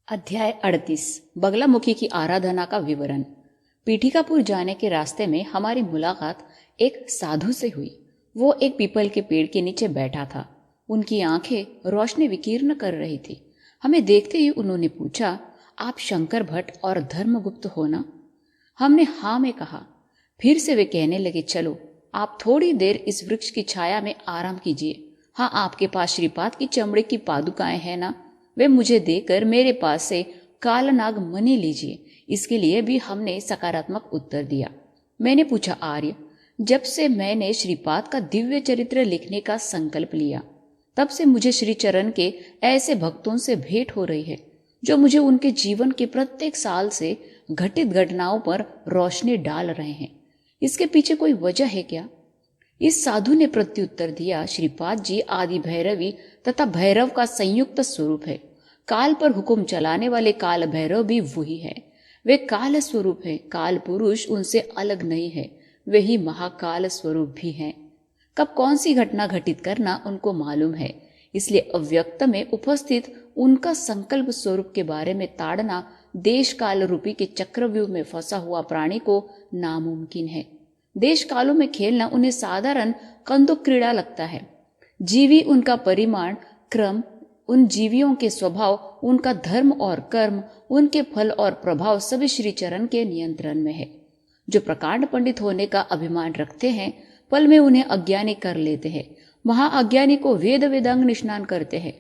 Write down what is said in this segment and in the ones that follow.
अध्याय 38 बगलामुखी की आराधना का विवरण। पीठिकापुर जाने के रास्ते में हमारी मुलाकात एक साधु से हुई। वो एक पीपल के पेड़ के नीचे बैठा था। उनकी आंखें रोशनी विकीर्ण कर रही थी। हमें देखते ही उन्होंने पूछा, आप शंकर भट्ट और धर्मगुप्त हो ना? हमने हाँ में कहा। फिर से वे कहने लगे, चलो आप थोड़ी देर इस वृक्ष की छाया में आराम कीजिए। हाँ, आपके पास श्रीपाद की चमड़े की पादुकाएं हैं ना? वे मुझे देकर मेरे पास से कालनाग मणि लीजिए। इसके लिए भी हमने सकारात्मक उत्तर दिया। मैंने पूछा, आर्य, जब से मैंने श्रीपाद का दिव्य चरित्र लिखने का संकल्प लिया, तब से मुझे श्री चरण के ऐसे भक्तों से भेंट हो रही है जो मुझे उनके जीवन के प्रत्येक साल से घटित घटनाओं पर रोशनी डाल रहे हैं। इसके पीछे कोई वजह है क्या? इस साधु ने प्रत्युत्तर दिया, श्रीपाद जी आदि भैरवी तथा भैरव का संयुक्त स्वरूप है। काल पर हुक्म चलाने वाले काल भैरव भी वही है। वे काल स्वरूप है। काल पुरुष उनसे अलग नहीं है। वे ही महाकाल स्वरूप भी हैं। कब कौन सी घटना घटित करना उनको मालूम है। इसलिए अव्यक्त में उपस्थित उनका संकल्प स्वरूप के बारे में ताड़ना देश काल रूपी के चक्रव्यूह में फंसा हुआ प्राणी को नामुमकिन है। देश कालों में खेलना उन्हें साधारण कंदुक क्रीड़ा लगता है। जीवी उनका परिमाण क्रम, उन जीवियों के स्वभाव, उनका धर्म और कर्म, उनके फल और प्रभाव सभी श्री चरण के नियंत्रण में है। जो प्रकांड पंडित होने का अभिमान रखते हैं, पल में उन्हें अज्ञानी कर लेते हैं। महाअज्ञानी को वेद वेदांग निष्णान करते हैं।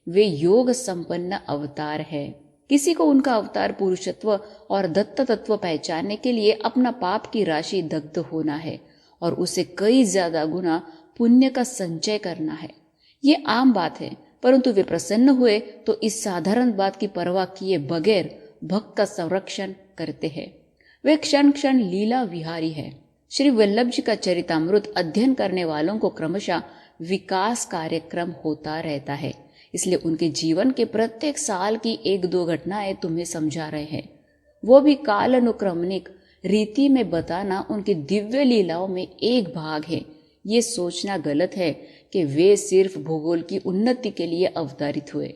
वे योग संपन्न अवतार है। किसी को उनका अवतार पुरुषत्व और दत्त तत्व पहचानने के लिए अपना पाप की राशि दग्ध होना है और उसे कई ज्यादा गुना पुण्य का संचय करना है। ये आम बात है, परंतु वे प्रसन्न हुए तो इस साधारण बात की परवाह किए बगैर भक्त का संरक्षण करते हैं। वे क्षण क्षण लीला विहारी है। श्री वल्लभ जी का चरितामृत अध्ययन करने वालों को क्रमशः विकास कार्यक्रम होता रहता है। इसलिए उनके जीवन के प्रत्येक साल की एक दो घटनाएं तुम्हें समझा रहे हैं। वो भी काल अनुक्रमणिक रीति में बताना उनकी दिव्य लीलाओं में एक भाग है। ये सोचना गलत है कि वे सिर्फ भूगोल की उन्नति के लिए अवतरित हुए।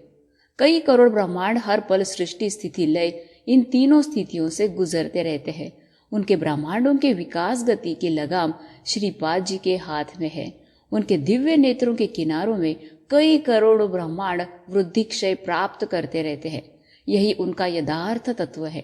कई करोड़ ब्रह्मांड हर पल सृष्टि स्थिति लय इन तीनों स्थितियों से गुजरते रहते हैं। उनके ब्रह्मांडों के विकास गति की लगाम श्रीपाद जी के हाथ में है। उनके दिव्य नेत्रों के किनारों में कई करोड़ ब्रह्मांड वृद्धि क्षय प्राप्त करते रहते हैं। यही उनका यथार्थ तत्व है।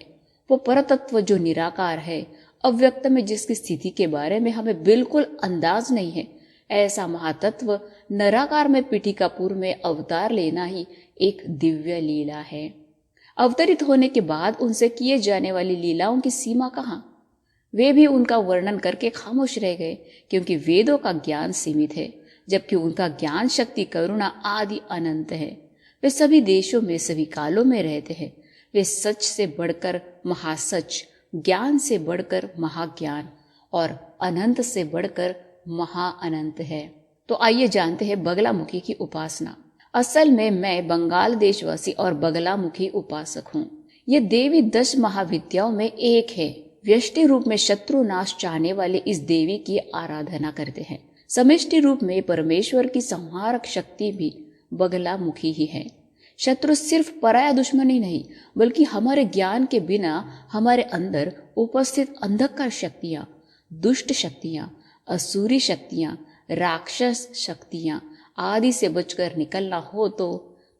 वो परतत्व जो निराकार है, अव्यक्त में जिसकी स्थिति के बारे में हमें बिल्कुल अंदाज नहीं है, ऐसा महातत्व नराकार में पीठिकापुर में अवतार लेना ही एक दिव्य लीला है। अवतरित होने के बाद उनसे किए जाने वाली लीलाओं की सीमा कहाँ? वे भी उनका वर्णन करके खामोश रह गए, क्योंकि वेदों का ज्ञान सीमित है, जबकि उनका ज्ञान शक्ति करुणा आदि अनंत है। वे सभी देशों में सभी कालों में रहते हैं। वे सच से बढ़कर महासच, ज्ञान से बढ़कर महाज्ञान और अनंत से बढ़कर महाअनंत है। तो आइए जानते हैं बगलामुखी की उपासना। असल में मैं बंगाल देशवासी और बगलामुखी उपासक हूँ। ये देवी 10 महाविद्याओं में एक है। व्यष्टि रूप में शत्रु नाश चाहने वाले इस देवी की आराधना करते हैं। समष्टि रूप में परमेश्वर की संहारक शक्ति भी बगलामुखी ही है। शत्रु सिर्फ पराया दुश्मन ही नहीं, बल्कि हमारे ज्ञान के बिना हमारे अंदर उपस्थित अंधकार शक्तियां, दुष्ट शक्तियां, असुरी शक्तियां, राक्षस शक्तियां आदि से बचकर निकलना हो तो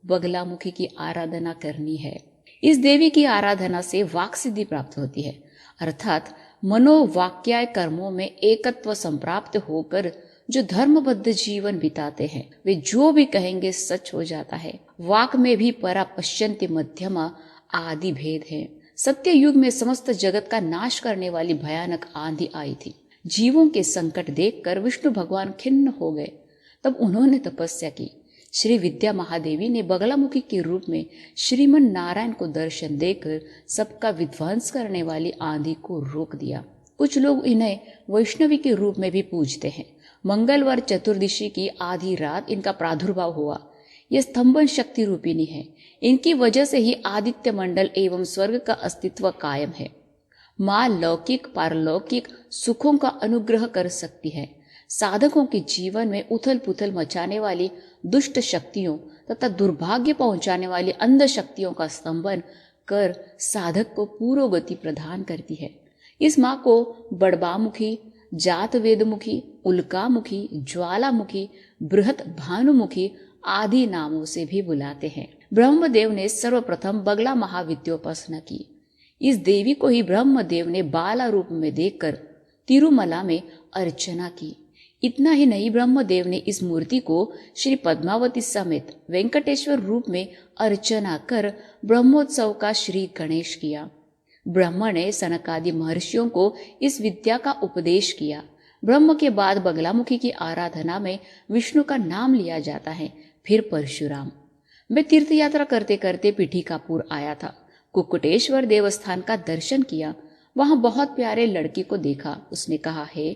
बगलामुखी की आराधना करनी है। इस देवी की आराधना से वाक सिद्धि प्राप्त होती है, अर्थात मनोवाक्याय कर्मों में एकत्व संप्राप्त होकर जो धर्मबद्ध जीवन बिताते हैं, वे जो भी कहेंगे सच हो जाता है। वाक में भी परा पश्यन्ति मध्यमा आदि भेद है। सत्य युग में समस्त जगत का नाश करने वाली भयानक आंधी आई थी। जीवों के संकट देखकर विष्णु भगवान खिन्न हो गए। तब उन्होंने तपस्या की। श्री विद्या महादेवी ने बगलामुखी के रूप में श्रीमन नारायण को दर्शन देकर सबका विध्वंस करने वाली आंधी को रोक दिया। कुछ लोग इन्हें वैष्णवी के रूप में भी पूजते हैं। मंगलवार चतुर्दशी की आधी रात इनका प्रादुर्भाव हुआ। यह स्तंभन शक्ति रूपिणी है। इनकी वजह से ही आदित्य मंडल एवं स्वर्ग का अस्तित्व कायम है। माँ लौकिक पारलौकिक सुखों का अनुग्रह कर सकती है। साधकों के जीवन में उथल पुथल मचाने वाली दुष्ट शक्तियों तथा दुर्भाग्य पहुंचाने वाली अंध शक्तियों का स्तंभन कर साधक को पूर्व गति प्रदान करती है। इस माँ को बड़बामुखी, जात वेदमुखी, उल्कामुखी, ज्वालामुखी, बृहत भानुमुखी आदि नामों से भी बुलाते हैं। ब्रह्मदेव ने सर्वप्रथम बगला महाविद्योपासना की। इस देवी को ही ब्रह्मदेव ने बाला रूप में देखकर तिरुमला में अर्चना की। इतना ही नहीं, ब्रह्मदेव ने इस मूर्ति को श्री पद्मावती समेत वेंकटेश्वर रूप में अर्चना कर ब्रह्मोत्सव का श्री गणेश किया। ब्रह्मा ने सनकादि महर्षियों को इस विद्या का उपदेश किया। ब्रह्म के बाद बगलामुखी की आराधना में विष्णु का नाम लिया जाता है, फिर परशुराम। मैं तीर्थ यात्रा करते करते पीठिकापुर आया था। कुक्कुटेश्वर देवस्थान का दर्शन किया। वहां बहुत प्यारे लड़के को देखा। उसने कहा, है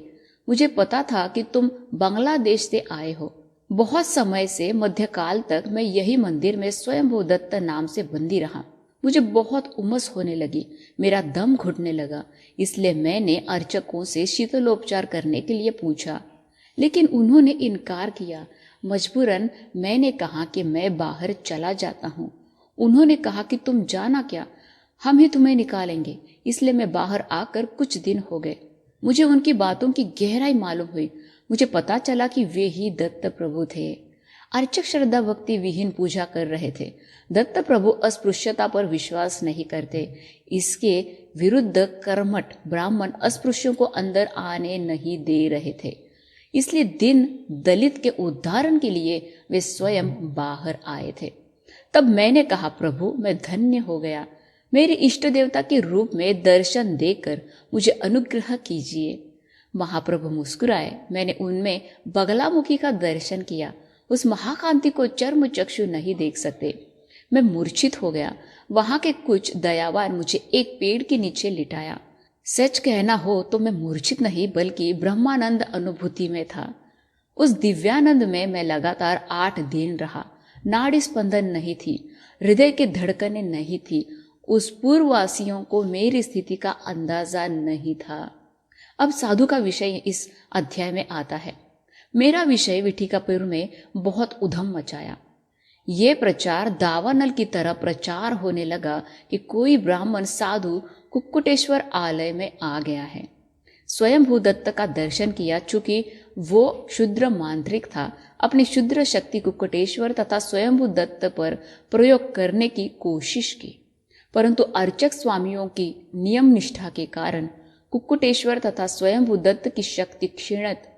मुझे पता था कि तुम बांग्लादेश से आए हो। बहुत समय से मध्यकाल तक मैं यही मंदिर में स्वयंभू दत्त नाम से बंदी रहा। मुझे बहुत उमस होने लगी, मेरा दम घुटने लगा। इसलिए मैंने अर्चकों से शीतलोपचार करने के लिए पूछा, लेकिन उन्होंने इनकार किया। मजबूरन मैंने कहा कि मैं बाहर चला जाता हूँ। उन्होंने कहा कि तुम जाना क्या, हम ही तुम्हें निकालेंगे। इसलिए मैं बाहर आकर कुछ दिन हो गए। मुझे उनकी बातों की गहराई मालूम हुई। मुझे पता चला कि वे ही दत्त प्रभु थे। अर्चक श्रद्धा भक्ति विहीन पूजा कर रहे थे। दत्त प्रभु अस्पृश्यता पर विश्वास नहीं करते। इसके विरुद्ध कर्मठ ब्राह्मण अस्पृश्यों को अंदर आने नहीं दे रहे थे। इसलिए दिन दलित के उद्धारण के लिए वे स्वयं बाहर आए थे। तब मैंने कहा, प्रभु मैं धन्य हो गया। मेरे इष्ट देवता के रूप में दर्शन देकर मुझे अनुग्रह कीजिए। महाप्रभु मुस्कुराए। मैंने उनमें बगलामुखी का दर्शन किया। उस महाकांति को चर्म चक्षु नहीं देख सकते। मैं मूर्छित हो गया। वहां के कुछ दयावान मुझे एक पेड़ के नीचे लिटाया। सच कहना हो तो मैं मूर्छित नहीं बल्कि ब्रह्मानंद अनुभूति में था। उस दिव्यानंद में मैं लगातार 8 दिन रहा। नाड़ी स्पंदन नहीं थी, हृदय की धड़कनें नहीं थी। उस पूर्ववासियों को मेरी स्थिति का अंदाजा नहीं था। अब साधु का विषय इस अध्याय में आता है। मेरा विषय विठिकापुर में बहुत उधम मचाया। ये प्रचार दावानल की तरह प्रचार होने लगा कि कोई ब्राह्मण साधु कुक्कुटेश्वर आलय में आ गया है। स्वयंभू दत्त का दर्शन किया। चूंकि वो शुद्र मांत्रिक था, अपनी शुद्र शक्ति कुक्कुटेश्वर तथा स्वयंभू दत्त पर प्रयोग करने की कोशिश की, परंतु अर्चक स्वामियों की नियम निष्ठा के कारण कुक्कुटेश्वर तथा स्वयंभू दत्त की शक्ति क्षीणत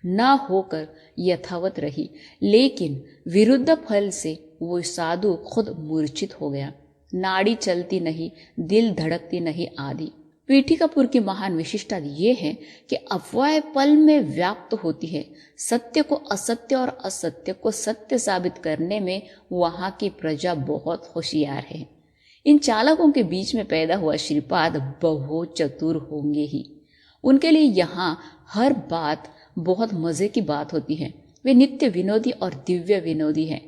न होकर यथावत रही। लेकिन विरुद्ध फल से वो साधु खुद मूर्छित हो गया। नाड़ी चलती नहीं, दिल धड़कती नहीं आदि। पीठिकापुर की महान विशिष्टता ये है कि अफवाह पल में व्याप्त होती है। सत्य को असत्य और असत्य को सत्य साबित करने में वहां की प्रजा बहुत होशियार है। इन चालकों के बीच में पैदा हुआ श्रीपाद बहुत चतुर होंगे ही। उनके लिए यहाँ हर बात बहुत मजे की बात होती है। वे नित्य विनोदी और दिव्य विनोदी हैं।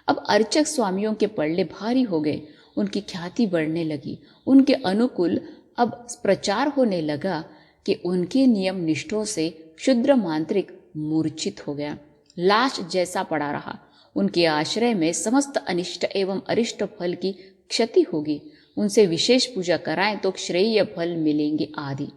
अब अर्चक स्वामियों के पल्ले भारी हो गए। उनकी ख्याति बढ़ने लगी। उनके अनुकूल अब प्रचार होने लगा कि उनके नियम निष्ठों से क्षुद्र मांत्रिक मूर्छित हो गया, लाश जैसा पड़ा रहा। उनके आश्रय में समस्त अनिष्ट एवं अरिष्ट फल की क्षति होगी। उनसे विशेष पूजा कराएं तो श्रेय फल मिलेंगे आदि।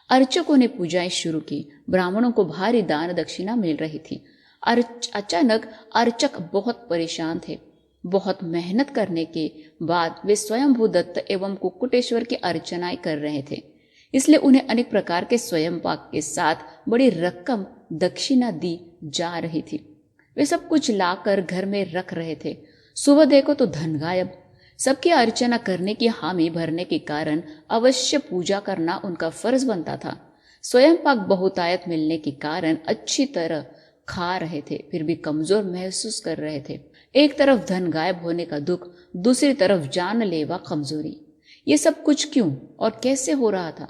अर्चकों ने पूजाएं शुरू की। ब्राह्मणों को भारी दान दक्षिणा मिल रही थी। अचानक अर्चक बहुत परेशान थे। बहुत मेहनत करने के बाद वे स्वयंभू दत्त एवं कुक्कुटेश्वर की अर्चनाएं कर रहे थे। इसलिए उन्हें अनेक प्रकार के स्वयं पाक के साथ बड़ी रकम दक्षिणा दी जा रही थी। वे सब कुछ लाकर घर में रख रहे थे। सुबह देखो तो धन गायब। सबकी अर्चना करने की हामी भरने के कारण अवश्य पूजा करना उनका फर्ज बनता था। स्वयं पाक बहुतायत मिलने के कारण अच्छी तरह खा रहे थे, फिर भी कमजोर महसूस कर रहे थे। एक तरफ धन गायब होने का दुख, दूसरी तरफ जानलेवा कमजोरी। ये सब कुछ क्यों और कैसे हो रहा था?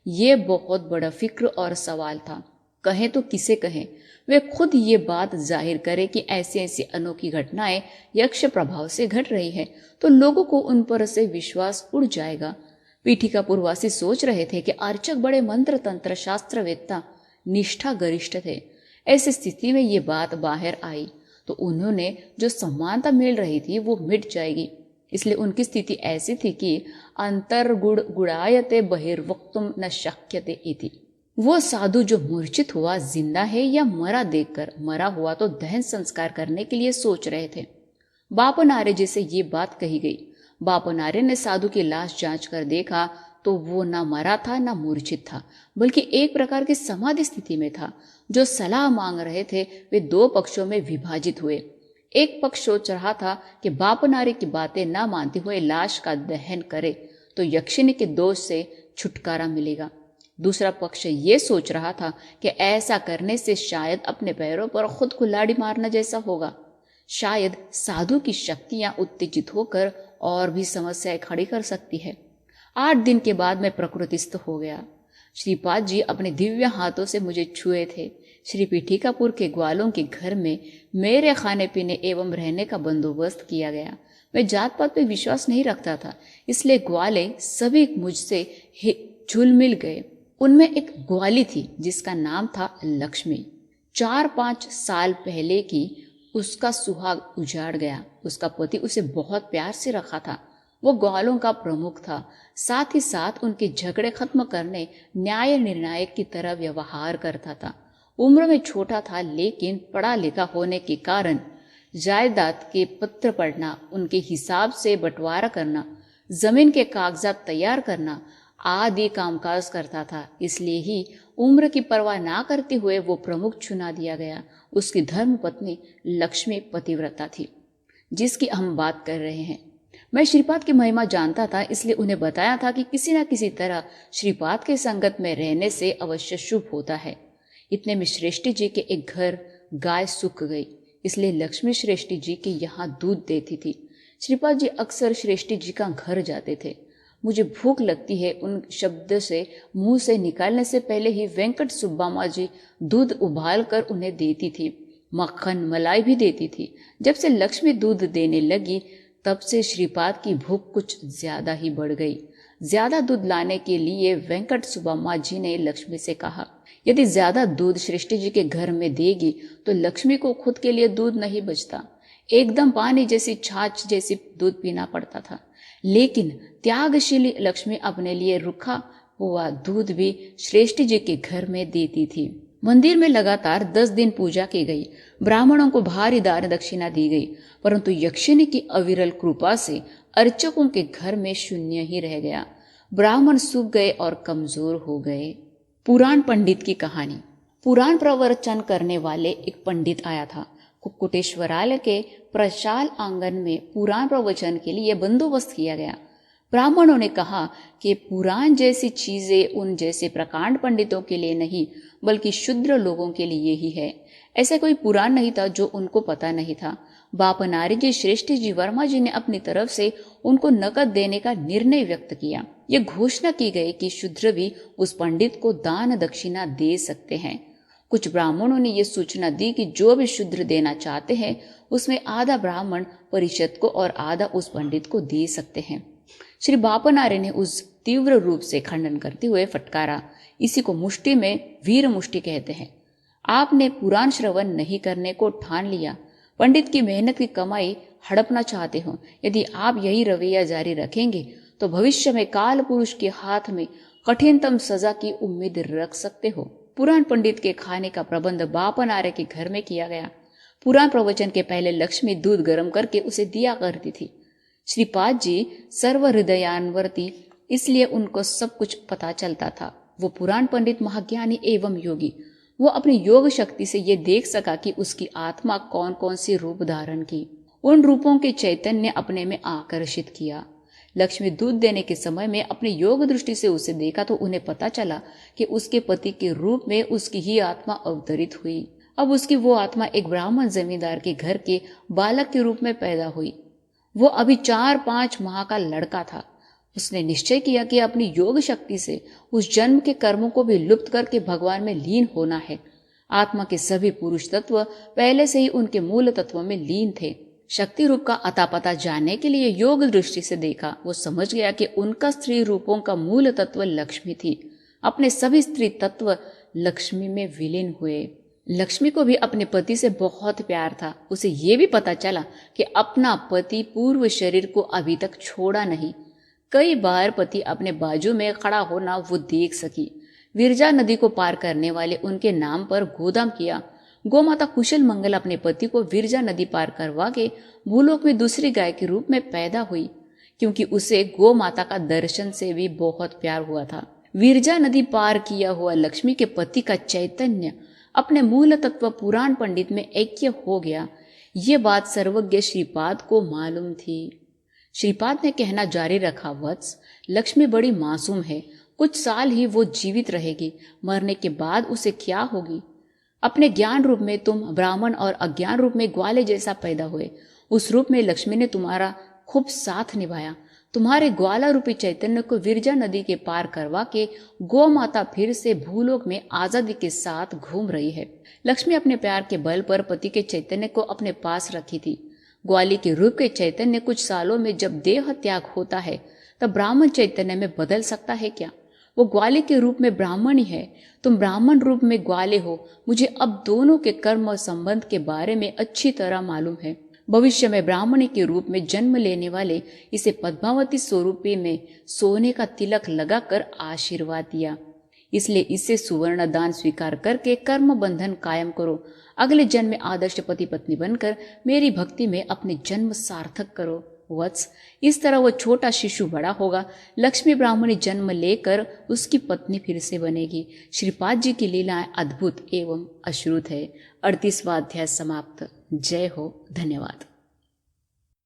ये बहुत बड़ा फिक्र और सवाल था। कहें तो किसे कहें? वे खुद ये बात जाहिर करें कि ऐसी ऐसी अनोखी घटनाएं यक्ष प्रभाव से घट रही है तो लोगों को उन पर से विश्वास उड़ जाएगा। पीठिकापुरवासी सोच रहे थे कि अर्चक बड़े मंत्र तंत्र शास्त्रवेत्ता निष्ठा गरिष्ठ थे। ऐसी स्थिति में ये बात बाहर आई तो उन्होंने जो समानता मिल रही थी वो मिट जाएगी। इसलिए उनकी स्थिति ऐसी थी कि अंतर्गुण गुड़ायते बहिर्वक्तुम न शक्यते इति। वो साधु जो मूर्छित हुआ जिंदा है या मरा देखकर, मरा हुआ तो दहन संस्कार करने के लिए सोच रहे थे। बापनारे जी से ये बात कही गई। बापनारे ने साधु की लाश जांच कर देखा तो वो ना मरा था ना मूर्छित था, बल्कि एक प्रकार की समाधि स्थिति में था। जो सलाह मांग रहे थे वे दो पक्षों में विभाजित हुए। एक पक्ष सोच रहा था कि बापनारे की बातें ना मानते हुए लाश का दहन करे तो यक्षिणी के दोष से छुटकारा मिलेगा। दूसरा पक्ष ये सोच रहा था कि ऐसा करने से शायद अपने पैरों पर खुद कुल्हाड़ी मारना जैसा होगा। शायद साधु की शक्तियां उत्तेजित होकर और भी समस्याएं खड़ी कर सकती है। 8 दिन के बाद मैं प्रकृतिस्थ हो गया। श्रीपाद जी अपने दिव्य हाथों से मुझे छुए थे। श्री पीठिकापुर के ग्वालों के घर में मेरे खाने पीने एवं रहने का बंदोबस्त किया गया। मैं जात पात पे विश्वास नहीं रखता था, इसलिए ग्वाले सभी मुझसे झुल मिल गए। उनमें एक ग्वाली थी जिसका नाम था लक्ष्मी। 4-5 साल पहले की उसका सुहाग उजाड़ गया। उसका पति उसे बहुत प्यार से रखा था। वो ग्वालों का प्रमुख था, साथ ही साथ उनके झगड़े खत्म करने न्याय निर्णायक की तरह व्यवहार करता था। उम्र में छोटा था, लेकिन पढ़ा लिखा होने के कारण जायदाद के पत्र पढ़ना, उनके हिसाब से बंटवारा करना, जमीन के कागजात तैयार करना आदि कामकाज करता था। इसलिए ही उम्र की परवाह ना करते हुए वो प्रमुख चुना दिया गया। उसकी धर्म पत्नी लक्ष्मी पतिव्रता थी जिसकी हम बात कर रहे हैं। मैं श्रीपाद की महिमा जानता था, इसलिए उन्हें बताया था कि किसी न किसी तरह श्रीपाद के संगत में रहने से अवश्य शुभ होता है। इतने में श्रेष्ठी जी के एक घर गाय सूख गई, इसलिए लक्ष्मी श्रेष्ठी जी के यहाँ दूध देती थी। श्रीपाद जी अक्सर श्रेष्ठी जी का घर जाते थे। मुझे भूख लगती है, उन शब्द से मुंह से निकालने से पहले ही वेंकट सुब्बामा जी दूध उबाल कर उन्हें देती थी। मक्खन मलाई भी देती थी। जब से लक्ष्मी दूध देने लगी तब से श्रीपाद की भूख कुछ ज्यादा ही बढ़ गई। ज्यादा दूध लाने के लिए वेंकट सुब्बामा जी ने लक्ष्मी से कहा, यदि ज्यादा दूध सृष्टि जी के घर में देगी तो लक्ष्मी को खुद के लिए दूध नहीं बचता। एकदम पानी जैसी छाछ जैसी दूध पीना पड़ता था। लेकिन त्यागशीली लक्ष्मी अपने लिए रुखा हुआ दूध भी श्रेष्ठी जी के घर में देती थी। मंदिर में लगातार 10 दिन पूजा की गई। ब्राह्मणों को भारी दान दक्षिणा दी गई, परंतु यक्षिणी की अविरल कृपा से अर्चकों के घर में शून्य ही रह गया। ब्राह्मण सूख गए और कमजोर हो गए। पुराण पंडित की कहानी। पुराण प्रवचन करने वाले एक पंडित आया था। कुक्कुटेश्वरालय के प्रशाल आंगन में पुराण प्रवचन के लिए बंदोबस्त किया गया। ब्राह्मणों ने कहा कि पुराण जैसी चीजें उन जैसे प्रकांड पंडितों के लिए नहीं, बल्कि शूद्र लोगों के लिए ही है। ऐसा कोई पुराण नहीं था जो उनको पता नहीं था। बापनारी जी श्रेष्ठी जी वर्मा जी ने अपनी तरफ से उनको नकद देने का निर्णय व्यक्त किया। ये घोषणा की गई कि शूद्र भी उस पंडित को दान दक्षिणा दे सकते हैं। कुछ ब्राह्मणों ने यह सूचना दी कि जो भी शूद्र देना चाहते हैं उसमें आधा ब्राह्मण परिषद को और आधा उस पंडित को दे सकते हैं। श्री बापनारे ने उस तीव्र रूप से खंडन करते हुए फटकारा, इसी को मुष्टि में वीर मुष्टि कहते हैं। आपने पुराण श्रवण नहीं करने को ठान लिया, पंडित की मेहनत की कमाई हड़पना चाहते हो। यदि आप यही रवैया जारी रखेंगे तो भविष्य में काल पुरुष के हाथ में कठिनतम सजा की उम्मीद रख सकते हो। पुराण पंडित के खाने का प्रबंध बापनारे के घर में किया गया। पुराण प्रवचन के पहले लक्ष्मी दूध गर्म करके उसे दिया करती थी। श्रीपाद जी सर्व हृदयान्वर्ती, इसलिए उनको सब कुछ पता चलता था। वो पुराण पंडित महाज्ञानी एवं योगी। वो अपनी योग शक्ति से ये देख सका कि उसकी आत्मा कौन कौन सी रूप धारण की। उन रूपों के चैतन्य ने अपने में आकर्षित किया। लक्ष्मी दूध देने के समय में अपनी योग दृष्टि से उसे देखा तो उन्हें पता चला कि उसके पति के रूप में उसकी ही आत्मा अवतरित हुई। अब उसकी वो आत्मा एक ब्राह्मण जमींदार के घर के बालक के रूप में पैदा हुई। वो अभी 4-5 माह का लड़का था। उसने निश्चय किया कि अपनी योग शक्ति से उस जन्म के कर्मों को भी लुप्त करके भगवान में लीन होना है। आत्मा के सभी पुरुष तत्व पहले से ही उनके मूल तत्व में लीन थे। शक्ति रूप का अता पता जानने के लिए योग दृष्टि से देखा। वो समझ गया कि उनका स्त्री रूपों का मूल तत्व लक्ष्मी थी। अपने सभी स्त्री तत्व लक्ष्मी में विलीन हुए। लक्ष्मी को भी अपने पति से बहुत प्यार था। उसे ये भी पता चला कि अपना पति पूर्व शरीर को अभी तक छोड़ा नहीं। कई बार पति अपने बाजू में खड़ा होना वो देख सकी। विरजा नदी को पार करने वाले उनके नाम पर गोदाम किया। गोमाता कुशल मंगल अपने पति को विरजा नदी पार करवा के भूलोक में दूसरी गाय के रूप में पैदा हुई, क्योंकि उसे गो माता का दर्शन से भी बहुत प्यार हुआ था। विरजा नदी पार किया हुआ लक्ष्मी के पति का चैतन्य अपने मूल तत्व पुराण पंडित में ऐक्य हो गया। ये बात सर्वज्ञ श्रीपाद को मालूम थी। श्रीपाद ने कहना जारी रखा, वत्स, लक्ष्मी बड़ी मासूम है। कुछ साल ही वो जीवित रहेगी। मरने के बाद उसे क्या होगी? अपने ज्ञान रूप में तुम ब्राह्मण और अज्ञान रूप में ग्वाले जैसा पैदा हुए। उस रूप में लक्ष्मी ने तुम्हारा खूब साथ निभाया। तुम्हारे ग्वाला रूपी चैतन्य को विरजा नदी के पार करवा के गौ माता फिर से भूलोक में आजादी के साथ घूम रही है। लक्ष्मी अपने प्यार के बल पर पति के चैतन्य को अपने पास रखी थी। ग्वाली के रूप के चैतन्य कुछ सालों में जब देह त्याग होता है तब ब्राह्मण चैतन्य में बदल सकता है क्या? वो ग्वाली के रूप में ब्राह्मण ही है। तुम ब्राह्मण रूप में ग्वाले हो। मुझे अब दोनों के कर्म और संबंध के बारे में अच्छी तरह मालूम है। भविष्य में ब्राह्मणी के रूप में जन्म लेने वाले इसे पद्मावती स्वरूपी में सोने का तिलक लगाकर आशीर्वाद दिया। इसलिए इसे सुवर्ण दान स्वीकार करके कर्म बंधन कायम करो। अगले जन्म में आदर्श पति पत्नी बनकर मेरी भक्ति में अपने जन्म सार्थक करो। वत्स, इस तरह वो छोटा शिशु बड़ा होगा। लक्ष्मी ब्राह्मणी जन्म लेकर उसकी पत्नी फिर से बनेगी। श्रीपाद जी की लीलाएं अद्भुत एवं अश्रुत है। 38वां अध्याय समाप्त। जय हो। धन्यवाद।